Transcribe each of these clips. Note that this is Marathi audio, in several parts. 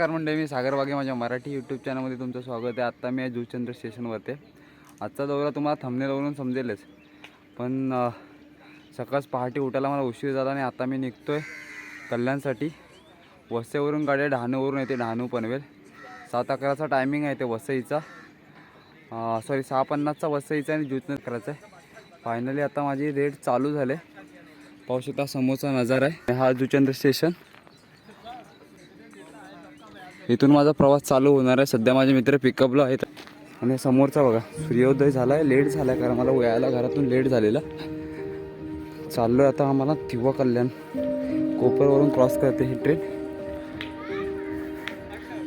नमस्कार मंडळी, मी सागर वाघे माझ्या मराठी यूट्यूब चॅनलमध्ये तुमचं स्वागत आहे। आत्ता मी जुचंद्र स्टेशनवरती। आजचा दौरा तुम्हाला थंबनेलवरून समजेलच, पण सकाळच पहाटे उठायला मला उशीर झाला आणि आता मी निघतोय कल्याणसाठी। वसईवरून गाडी डहाणूवरून येते, डहाणू पनवेल। 7:11चा टायमिंग आहे ते वसईचा, सॉरी 6:50चा वसईचा आणि जुचंद्र करायचा आहे। फायनली आता माझी रेड चालू झाले, पाहू शकता समोरचा नजारा आहे। हा जुचंद्र स्टेशन, इथून माझा प्रवास चालू होणार आहे। सध्या माझे मित्र पिकअपला आहेत आणि समोरचा बघा सूर्योदय झाला आहे। लेट झाला आहे कारण मला यायला घरातून लेट झालेला। चाललो आहे आता आम्हाला तिवा कल्याण, कोपरवरून क्रॉस करते ही ट्रेन।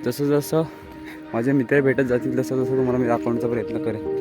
जसं जसं माझे मित्र भेटत जातील तसं तसं तुम्हाला मी दाखवण्याचा प्रयत्न करेन।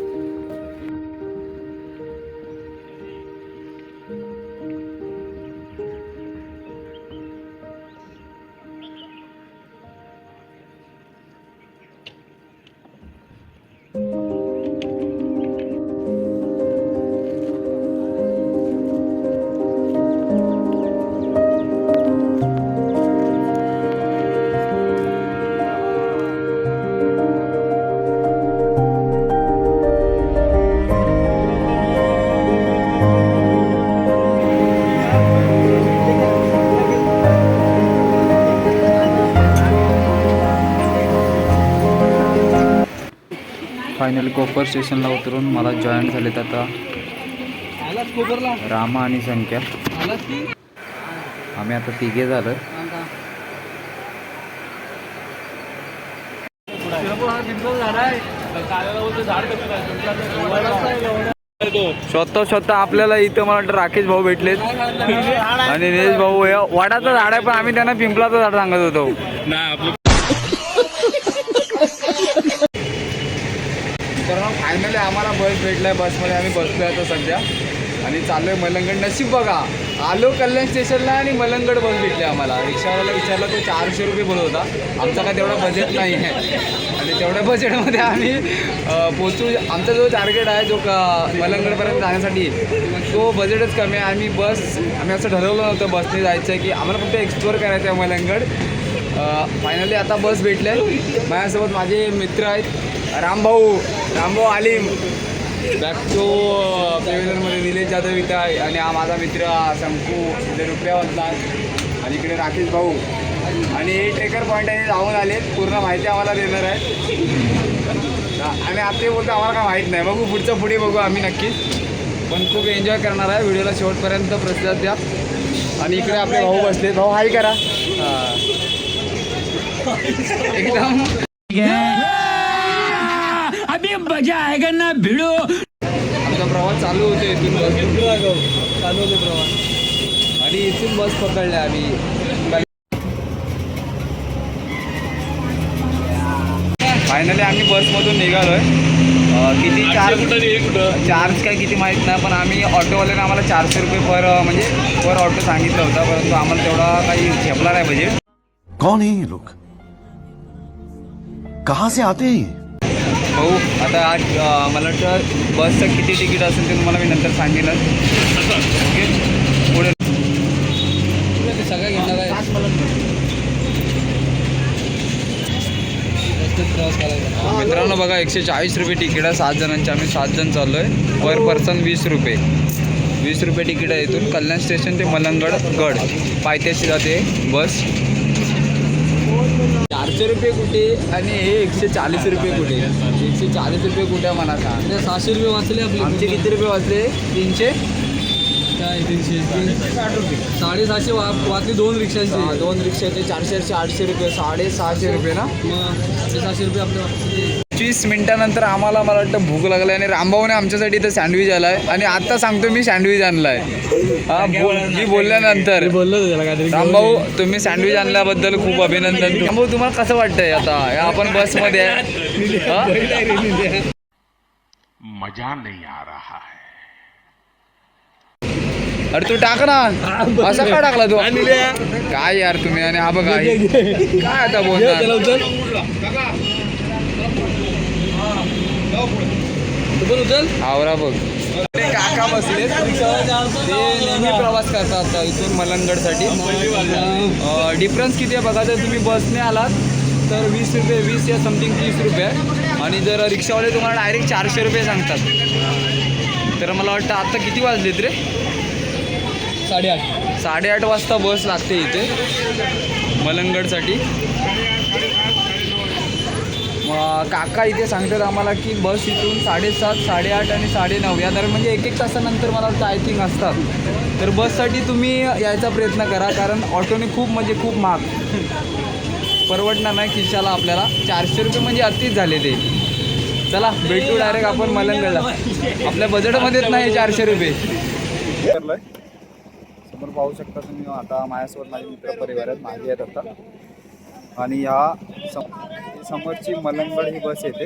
फायनली कोपर स्टेशनला उतरून मला जॉईन झालेत आता रामा आणि संख्या। आम्ही आता तिघे झालो। स्वतः आपल्याला इथं मला वाटतं राकेश भाऊ भेटलेत आणि निलेश भाऊ। वडाचं झाड आहे पण आम्ही त्यांना पिंपलाचं झाड सांगत होतो। तर फायनली आम्हाला बस भेटलाय, बसमध्ये आम्ही बसलोय आता सध्या आणि चाललोय मलंगड। नशीब बघा, आलो कल्याण स्टेशनला आणि मलंगड बस भेटली आम्हाला। रिक्षावाल्याला विचारलं तो 400 रुपये बोलत होता, आमचा काय तेवढा बजेट नाही आहे आणि तेवढ्या बजेटमध्ये आम्ही पोचू। आमचा जो टार्गेट आहे जो मलंगडपर्यंत जाण्यासाठी तो बजेटच कमी आहे। आम्ही असं ठरवलं नव्हतं बसने जायचं आहे, की आम्हाला फक्त एक्सप्लोअर करायचं आहे मलंगड। फायनली आता बस भेटले। माझ्यासोबत माझे मित्र आहेत, रामभाऊ आलिम, बॅक टू पेव्हिलियनमध्ये निलेश जाधव इथं आहे आणि हा माझा मित्र शंकू इथे रुपयावरला आणि इकडे राकेश भाऊ। आणि हे ट्रेकर पॉईंट आहे, जाऊन आले, पूर्ण माहिती आम्हाला देणार आहे आणि आता ते बोलतो आम्हाला काय माहीत नाही। बघू पुढचं पुढे बघू आम्ही नक्कीच, पण खूप एन्जॉय करणार आहे। व्हिडिओला शेवटपर्यंत प्रतिसाद द्या। आणि इकडे आपले भाऊ बसले, भाऊ हाय करा एकदम अभी मजा आएगा ना भिड़ो। आमचा प्रवास चालू होतो, इथून चालू होतो प्रवास आणि इथून बस पकडल्या आम्ही। फायनली आम्ही बसमधून निघालोय। किती चार्ज काय किती माहीत नाही, पण आम्ही ऑटोवाल्याने आम्हाला 400 रुपये पर ऑटो सांगितलं होता, परंतु आम्हाला तेवढा काही झेपला नाही बजेट। कौन है ये लोग, कहाँ से आते हैं? भाऊ आता आज मला वाटतं बसचं किती तिकीट असेल ते तुम्हाला मी नंतर सांगेनच। ओके, पुढे सगळं घेणार आहे। मित्रांनो बघा, 140 रुपये तिकीट आहे 7 जणांचे। आम्ही 7 जण चाललो आहे। पर पर्सन 20 रुपये तिकीट आहे। इथून कल्याण स्टेशन ते मलंगड गड पायथ्याशी जाते बस। 400 रुपये कुठे आणि हे 140 रुपये कुठे? 140 रुपये कुठे म्हणा का? 600 रुपये वाचले आपले। आमचे किती रुपये वाचले? 300 काय 360 रुपये 750 वाचली 2 रिक्षांची। 2 रिक्षाचे 400 800 रुपये, 650 रुपये ना। मग 650 रुपये आपले वाचले। 20 मिनिटानंतर आम्हाला मला वाटतं भूक लागली आणि रामभाऊने आमच्यासाठी इथं सँडविच आला आहे आणि आता सांगतो मी सँडविच आणला आहे। मी बोलल्यानंतर बोललो त्याला काहीतरी। रामभाऊ तुम्ही सँडविच आणल्याबद्दल खूप अभिनंदन। रामभाऊ तुम्हाला कसं वाटतंय आता आपण बसमध्ये मजा नहीं आ रहा है। अरे तू टाक ना, असा का टाकला तू? काय यार तुम्ही, आणि हा बघा काय आता बोलणार। आवरा बघ, काका बसले, ते नेहमी प्रवास करतात इथून मलंगडसाठी। डिफरन्स किती आहे बघा, जर तुम्ही बसने आलात तर 20 रुपये, 20 या समथिंग 30 रुपये आहे. आणि जर रिक्षावाले तुम्हाला डायरेक्ट 400 रुपये सांगतात. तर मला वाटतं आत्ता किती वाजलेत रे? 8:30 वाजता बस लागते इथे मलंगडसाठी. मग काका इथे सांगतात आम्हाला की बस इथून 7:30, 8:30 आणि 9:30 या दरम्यान म्हणजे 1-1 तासानंतर मला वाटतं आय थिंक असतात. तर बससाठी तुम्ही यायचा प्रयत्न करा, कारण ऑटोने खूप म्हणजे खूप महाग परवडणार नाही खिशाला आपल्याला. 400 रुपये म्हणजे अतिच झाले ते. चला भेटू डायरेक्ट आपण मलंगडला. आपल्या बजेटमध्येच नाही 400 रुपये. समोर पाहू शकता तुम्ही. आता माझ्यासोबत माझे मित्र परिवार आहेत, मागे आहेत आता. आणि ह्या समोरची मलंगड ही बस येते.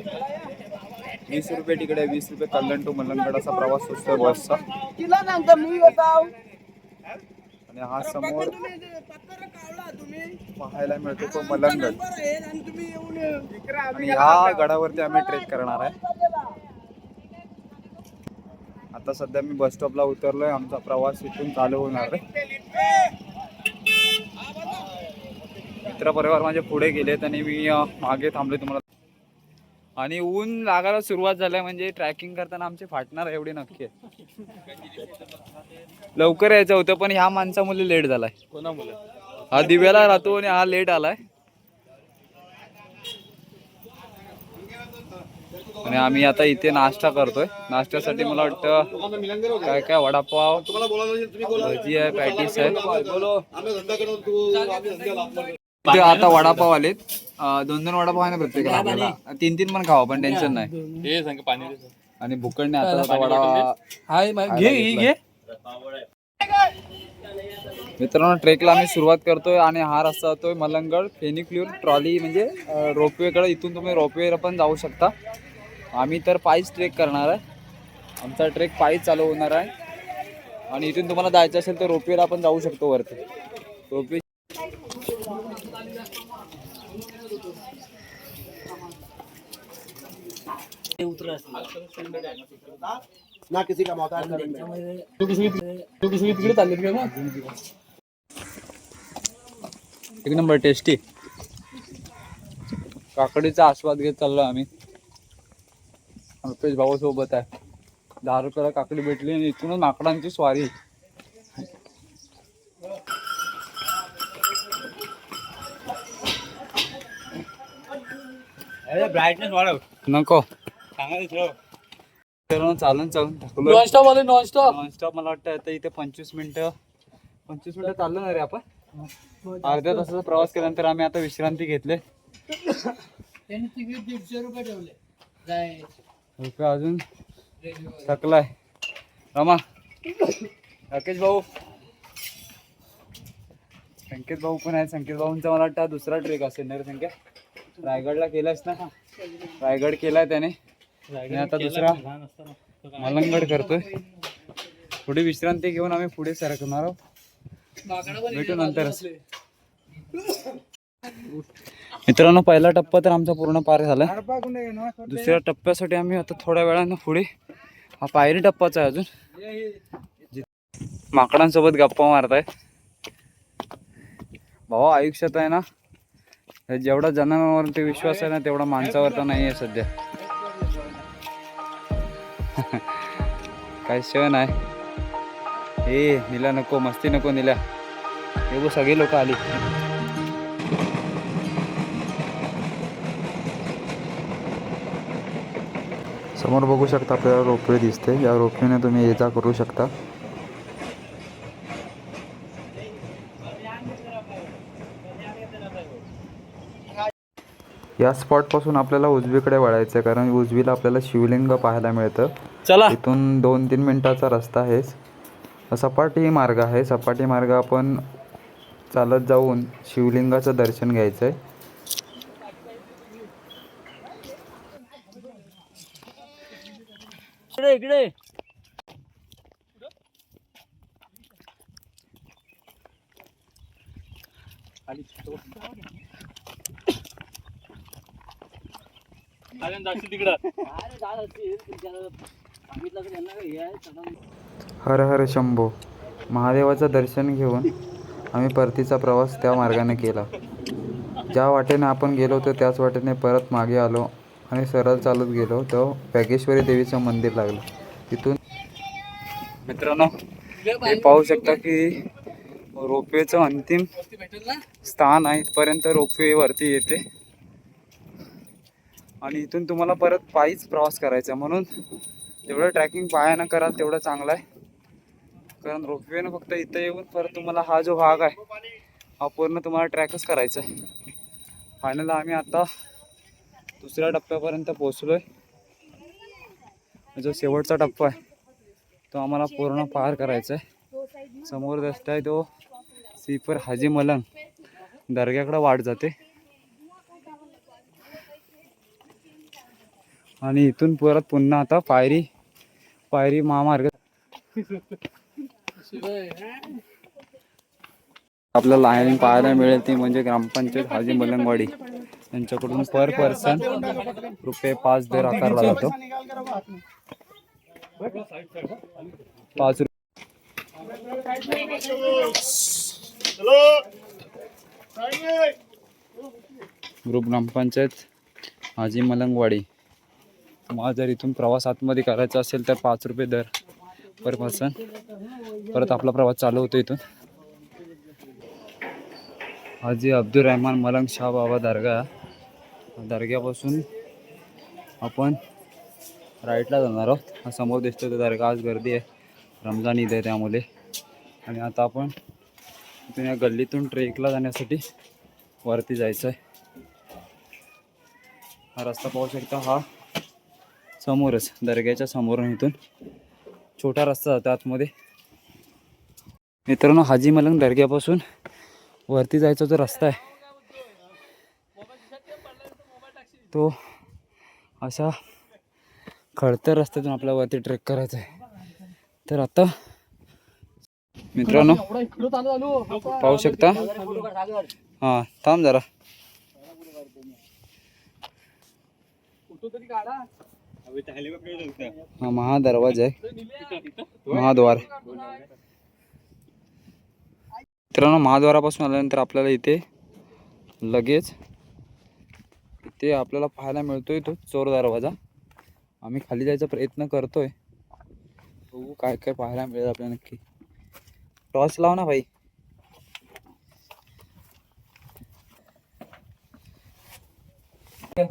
20 रुपये तिकीट आहे, 20 रुपये कल्याण टू मलंगड असा प्रवास असतो बसचा. आणि हा समोर पाहायला मिळतो तो मलंगड. आणि ह्या गडावरती आम्ही ट्रेक करणार आहे. आता सध्या मी बस स्टॉपला उतरलोय. आमचा प्रवास इथून चालू होणार आहे. मित्र परिवार माझे पुढे गेलेत आणि मी मागे थांबले तुम्हाला. आणि ऊन लागायला सुरुवात झाली म्हणजे ट्रॅकिंग करताना आमचे फाटणार एवढे नक्की आहे. लवकर यायचं होतं पण ह्या माणसामुळे लेट झालाय. कोणामुळे? हा दिव्याला राहतो आणि हा लेट आलाय. आणि आम्ही आता इथे नाश्ता करतोय. नाश्त्यासाठी मला वाटतं काय काय वडापाव, भजी आहे, पॅटीस आहे. इथे आता वडापाव आलेत. 2-2 वडापाव आहे ना प्रत्येकाला आपल्याला. 3-3 पण खावा पण टेन्शन नाही. आणि भुकणने आता वडा घे. मित्रांनो ट्रेकला आम्ही सुरुवात करतोय आणि हा रस्ता जातोय मलंगड फेनिक्युलर ट्रॉली म्हणजे रोपवेकडे. इथून तुम्ही रोपवेला पण जाऊ शकता. आम्ही तर पायीच ट्रेक करणार आहे. आमचा ट्रेक पायीच चालू होणार आहे. आणि इथून तुम्हाला जायचं असेल तर रोपवेला आपण जाऊ शकतो वरती. रोपवे ना किसी का मौका एक नंबर टेस्टी. काकडीचा आस्वाद घेत चाललो आम्ही. अल्पेश भाऊ सोबत आहे. 10 रुपयाला काकडी भेटली आणि इथूनच माकडांची स्वारी. ब्राईटनेस वाढव नको चालून थकलो. नॉनस्टॉप मला वाटतं आता इथे 25 मिनिटं चाललो ना रे आपण. अर्ध्या तासाचा प्रवास केल्यानंतर आम्ही आता विश्रांती घेतले. अजून थकलाय. रमा राकेश भाऊ, संकेत भाऊ पण आहे. संकेत भाऊंचा मला वाटतं दुसरा ट्रेक असेल ना रे संकेत. रायगडला केलायस ना? रायगड केलाय त्याने आणि आता दुसरा मलंगड करतोय. थोडी विश्रांती घेऊन आम्ही पुढे सरकणार आहोत. भेटू नंतरच. मित्रांनो पहिला टप्पा तर आमचा पूर्ण पार झाला. दुसऱ्या टप्प्यासाठी आम्ही आता थोड्या वेळानं पुढे. हा पायरी टप्पाच आहे अजून. माकडांसोबत गप्पा मारताय भाऊ. आयुष्यात आहे ना जेवढा जनावरांवरती विश्वास आहे ना तेवढा माणसावर तर नाही आहे सध्या. काय क्षण आहे हे. निला नको, मस्ती नको निला. हे बघ सगळे लोक आली. समोर बघू शकता आपल्याला रोपवे दिसते. या रोपवेने तुम्ही ये जा करू शकता. या स्पॉटपासून आपल्याला उजवीकडे वळायचं आहे कारण उजवीला आपल्याला शिवलिंग पाहायला मिळतं. चला इथून 2-3 मिनिटाचा रस्ता आहे. सपाटी मार्ग आहे. सपाटी मार्ग आपण चालत जाऊन शिवलिंगाचं दर्शन घ्यायचं आहे. इकडे हर हर शंभो. महादेवाचं दर्शन घेऊन आम्ही परतीचा प्रवास त्या मार्गाने केला. ज्या वाटेने आपण गेलो होतो त्याच वाटेने परत मागे आलो आणि सरळ चालत गेलो तर वागेश्वरी देवीचं मंदिर लागलं. तिथून मित्रांनो हे पाहू शकता की रोपवेचं अंतिम स्थान आहे. इथपर्यंत रोपवे वरती येते आणि इथून तुम्हाला परत पायीच प्रवास करायचा, म्हणून जेवढं ट्रॅकिंग पायानं कराल तेवढं चांगलं आहे. कारण रोपवेनं फक्त इथं येऊन परत तुम्हाला हा जो भाग आहे हा पूर्ण तुम्हाला ट्रॅकच करायचा आहे. फायनल आम्ही आता दुसऱ्या टप्प्यापर्यंत पोहोचलो आहे. जो शेवटचा टप्पा आहे तो आम्हाला पूर्ण पार करायचा आहे. समोर दिसताय तो सिपर हाजी मलंग दर्ग्याकडे वाट जाते आणि इथून परत पुन्हा आता पायरी महामार्ग आपल्याला लाईन पाहायला मिळेल ती म्हणजे ग्रामपंचायत हाजी मलंगवाडी यांच्याकडून पर पर्सन ₹5 दर आकारला जातो. 5 ग्रुप ग्रामपंचायत हाजी मलंगवाडी. मग जर इथून प्रवास आतमध्ये करायचा असेल तर ₹5 दर पर पर्सन. परत आपला प्रवास चालू होतो इथून. हाजी अब्दुल रहमान मलंग शाह बाबा दर्ग्यापासून आपण राईटला जाणार आहोत. हा समोर दिसतो तो दर्गा. आज गर्दी आहे, रमजान ईद आहे त्यामुळे. आणि आता आपण इथून या गल्लीतून ट्रेकला जाण्यासाठी वरती जायचं आहे. हा रस्ता पाहू शकता, हा समोरच दर्ग्याच्या समोरून इथून छोटा रस्ता जातो आतमध्ये. मित्रांनो हाजी मलंग दर्ग्यापासून वरती जायचा जो रस्ता आहे तो अशा खडतर रस्त्यातून आपल्या वरती ट्रेक करायचा आहे. तर आता मित्रांनो पाहू शकता, हां थांब जरा, हा महादरवाजा आहे, महाद्वार. मित्रांनो महाद्वारापासून आल्यानंतर आपल्याला इथे लगेच इथे आपल्याला पाहायला मिळतोय तो चोर दरवाजा. आम्ही खाली जायचा प्रयत्न करतोय, बघू काय काय पाहायला मिळेल आपल्याला. नक्की टॉर्च लाव ना भाई.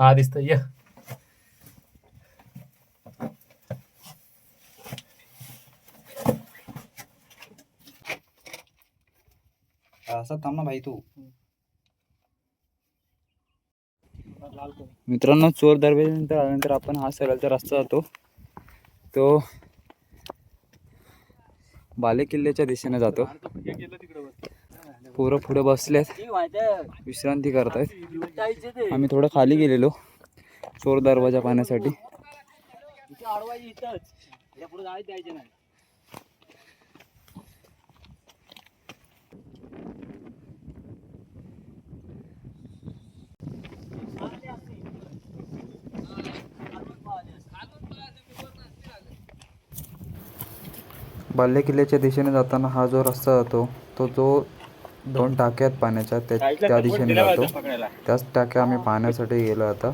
हा दिसतंय. असा थांब ना भाई तू. मित्रांनो चोर दरवाजानंतर आल्यानंतर आपण हा सरळचा रस्ता जातो तो बाले किल्ल्याच्या दिशेने जातो. पोरं पुढे बसलेत, विश्रांती करतायत. आम्ही थोडं खाली गेलेलो चोर दरवाजा पाहण्यासाठी. बाले किल्ल्याच्या दिशेने जाताना हा जो रस्ता जातो तो जो 2 टाक्या आहेत पाण्याच्या त्या दिशेने जातो. त्याच टाक्या आम्ही पाहण्यासाठी गेलो. आता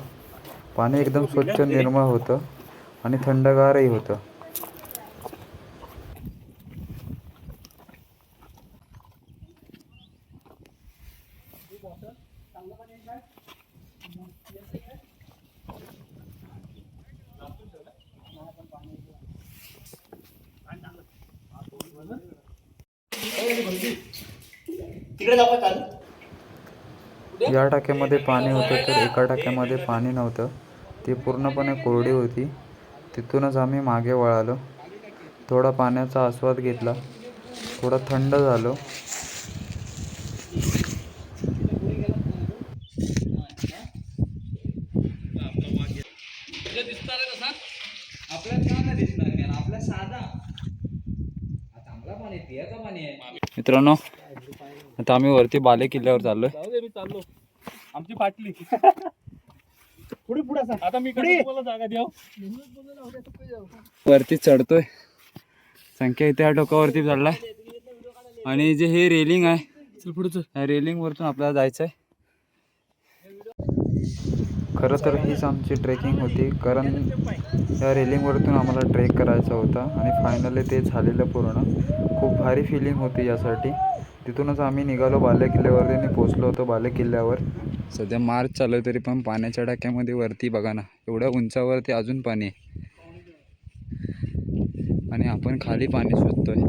पाणी एकदम स्वच्छ निर्मळ होतं आणि थंडगारही होतं. या टाक्यामध्ये पाणी होतं तर एका टाक्यामध्ये पाणी नव्हतं, ती पूर्णपणे कोरडी होती. तिथूनच आम्ही मागे वळालो, थोडा पाण्याचा आस्वाद घेतला, थोडं थंड झालो. मित्रांनो आता आम्ही वरती बाले किल्ल्यावर चाललोय. आमची फाटली आता मी जागा द्या. वरती चढतोय. संख्या इथे या टोकावरती चढलाय आणि जे हे रेलिंग आहे, चल पुढचं. या रेलिंग वरतून आपल्याला जायचं आहे. खरं तर हीच आमची ट्रेकिंग होती, कारण या रेलिंगवरतून आम्हाला ट्रेक करायचा होता आणि फायनली ते झालेलं पूर्ण. खूप भारी फिलिंग होती यासाठी. तिथूनच आम्ही निघालो बालेकिल्ल्यावरती आणि पोचलो होतो बालेकिल्ल्यावर. सध्या मार्च चालू आहे तरी पण पाण्याच्या टाक्यामध्ये वरती बघा ना, एवढ्या उंचावरती अजून पाणी आहे आणि आपण खाली पाणी शोधतोय.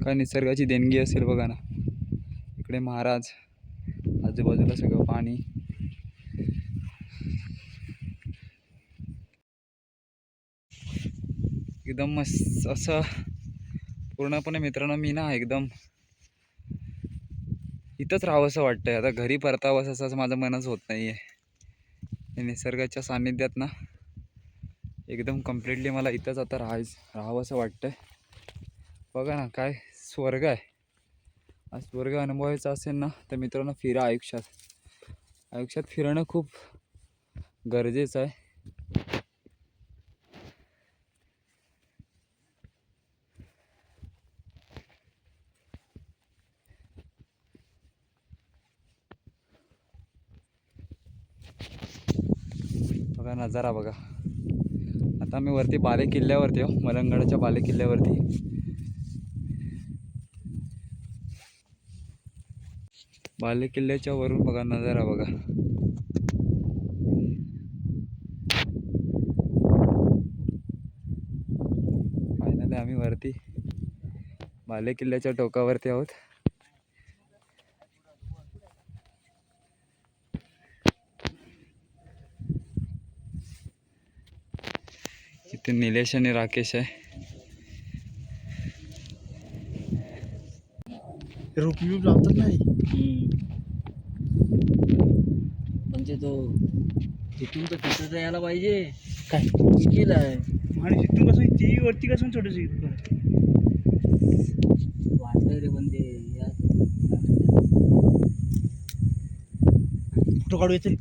काय निसर्गाची देणगी असेल बघा ना. इकडे महाराज, आजूबाजूला सगळं पाणी. एकदम मस्त असं पूर्णपणे मित्रांनो, मी ना एकदम इथंच राहावंसं वाटतंय. आता घरी परतावं असं माझं मनच होत नाही आहे. निसर्गाच्या सान्निध्यात ना एकदम कम्प्लिटली मला इथंच आता राहावंसं वाटतंय. बघा ना, काय स्वर्ग आहे. हा स्वर्ग अनुभवायचा असेल ना तर मित्रांनो फिरा. आयुष्यात फिरणं खूप गरजेचं आहे. बघा नजारा बघा. आता आम्ही वरती बालेकिल्ल्यावरती आहो, मलंगडच्या बालेकिल्ल्यावरती. बालेकिल्ल्याच्या वरून बघा नजारा बघा. फायनली आम्ही वरती बालेकिल्ल्याच्या टोकावरती आहोत. इथे निलेश आणि राकेश आहे. रोपी लावतात नाही. म्हणजे तो तिथून तर तिथं यायला पाहिजे. काय मुश्किल आहे. आणि तिथून कसं ती वरती कसं छोटंशी वाटतंय रे पण ते फोटो काढू येते.